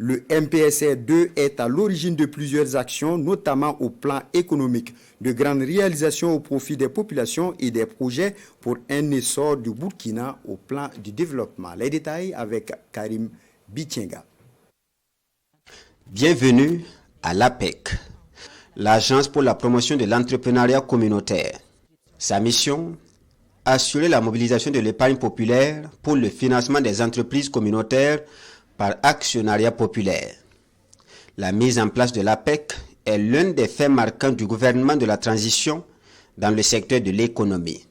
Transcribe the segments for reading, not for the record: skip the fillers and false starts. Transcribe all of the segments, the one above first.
Le MPSR2 est à l'origine de plusieurs actions, notamment au plan économique, de grandes réalisations au profit des populations et des projets pour un essor du Burkina au plan du développement. Les détails avec Karim Bitienga. Bienvenue à l'APEC, l'Agence pour la promotion de l'entrepreneuriat communautaire. Sa mission, assurer la mobilisation de l'épargne populaire pour le financement des entreprises communautaires par actionnariat populaire. La mise en place de l'APEC est l'un des faits marquants du gouvernement de la transition dans le secteur de l'économie.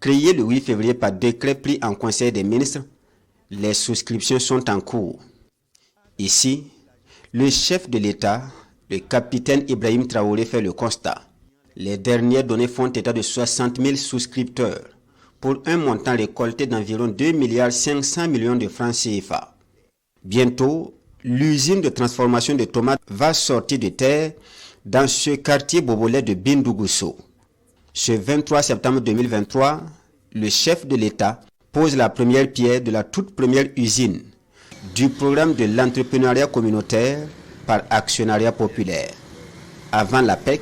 Créée le 8 février par décret pris en Conseil des ministres, les souscriptions sont en cours. Ici, le chef de l'État, le capitaine Ibrahim Traoré, fait le constat. Les dernières données font état de 60 000 souscripteurs pour un montant récolté d'environ 2,5 milliards de francs CFA. Bientôt, l'usine de transformation de tomates va sortir de terre dans ce quartier bobolais de Bindougusso. Ce 23 septembre 2023, le chef de l'État pose la première pierre de la toute première usine du programme de l'entrepreneuriat communautaire par actionnariat populaire. Avant l'APEC,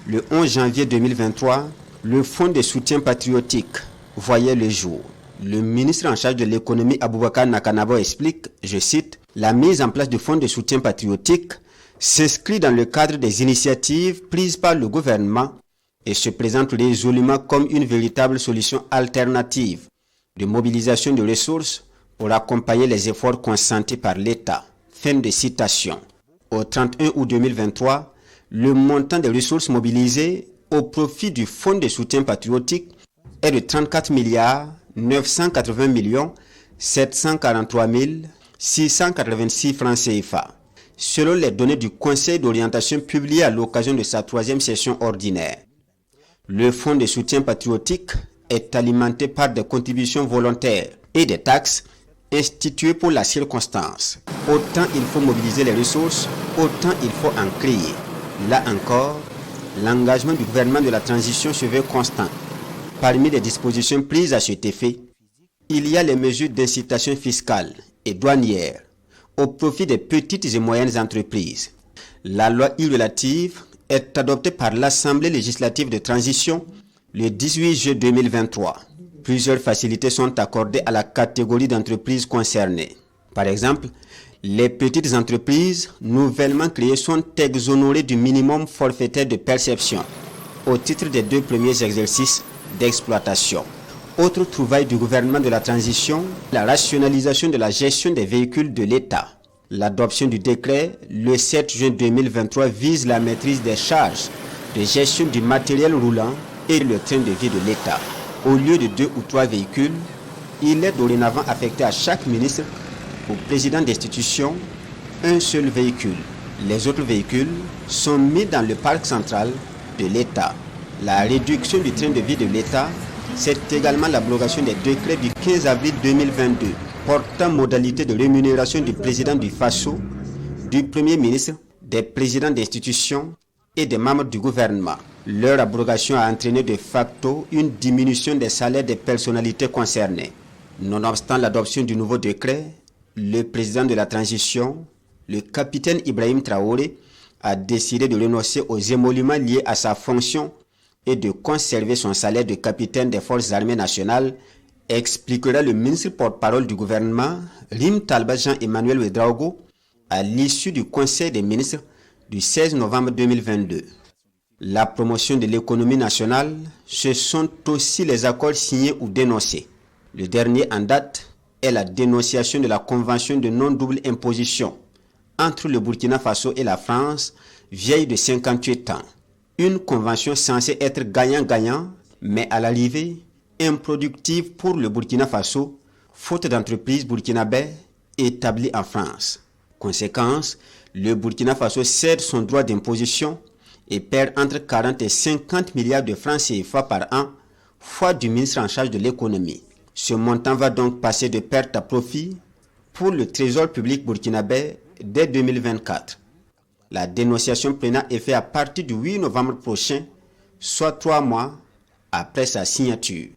le 11 janvier 2023, le Fonds de soutien patriotique voyait le jour. Le ministre en charge de l'économie Aboubakar Nakanabo explique, je cite, « La mise en place du Fonds de soutien patriotique s'inscrit dans le cadre des initiatives prises par le gouvernement et se présente résolument comme une véritable solution alternative de mobilisation de ressources pour accompagner les efforts consentis par l'État. » Fin de citation. Au 31 août 2023, le montant des ressources mobilisées au profit du Fonds de soutien patriotique est de 34 980 743 686 francs CFA, selon les données du Conseil d'orientation publiées à l'occasion de sa 3e session ordinaire. Le Fonds de soutien patriotique est alimenté par des contributions volontaires et des taxes instituées pour la circonstance. Autant il faut mobiliser les ressources, autant il faut en créer. Là encore, l'engagement du gouvernement de la transition se veut constant. Parmi les dispositions prises à cet effet, il y a les mesures d'incitation fiscale et douanière au profit des petites et moyennes entreprises. La loi relative est adoptée par l'Assemblée législative de transition le 18 juillet 2023. Plusieurs facilités sont accordées à la catégorie d'entreprises concernées. Par exemple, les petites entreprises nouvellement créées sont exonérées du minimum forfaitaire de perception au titre des 2 premiers exercices d'exploitation. Autre trouvaille du gouvernement de la transition, la rationalisation de la gestion des véhicules de l'État. L'adoption du décret le 7 juin 2023 vise la maîtrise des charges de gestion du matériel roulant et le train de vie de l'État. Au lieu de 2 ou 3 véhicules, il est dorénavant affecté à chaque ministre ou président d'institution un seul véhicule. Les autres véhicules sont mis dans le parc central de l'État. La réduction du train de vie de l'État, c'est également l'abrogation des décrets du 15 avril 2022 portant modalité de rémunération du président du FASO, du Premier ministre, des présidents d'institutions et des membres du gouvernement. Leur abrogation a entraîné de facto une diminution des salaires des personnalités concernées. Nonobstant l'adoption du nouveau décret, le président de la transition, le capitaine Ibrahim Traoré, a décidé de renoncer aux émoluments liés à sa fonction et de conserver son salaire de capitaine des forces armées nationales, expliquera le ministre porte-parole du gouvernement, Rim Talba Jean-Emmanuel Ouedraogo, à l'issue du Conseil des ministres du 16 novembre 2022. La promotion de l'économie nationale, ce sont aussi les accords signés ou dénoncés. Le dernier en date est la dénonciation de la convention de non-double imposition entre le Burkina Faso et la France, vieille de 58 ans. Une convention censée être gagnant-gagnant, mais à l'arrivée, improductive pour le Burkina Faso, faute d'entreprises burkinabè établies en France. Conséquence, le Burkina Faso cède son droit d'imposition et perd entre 40 et 50 milliards de francs CFA par an, foi du ministre en charge de l'économie. Ce montant va donc passer de perte à profit pour le trésor public burkinabè dès 2024. La dénonciation prendra effet à partir du 8 novembre prochain, soit 3 mois après sa signature.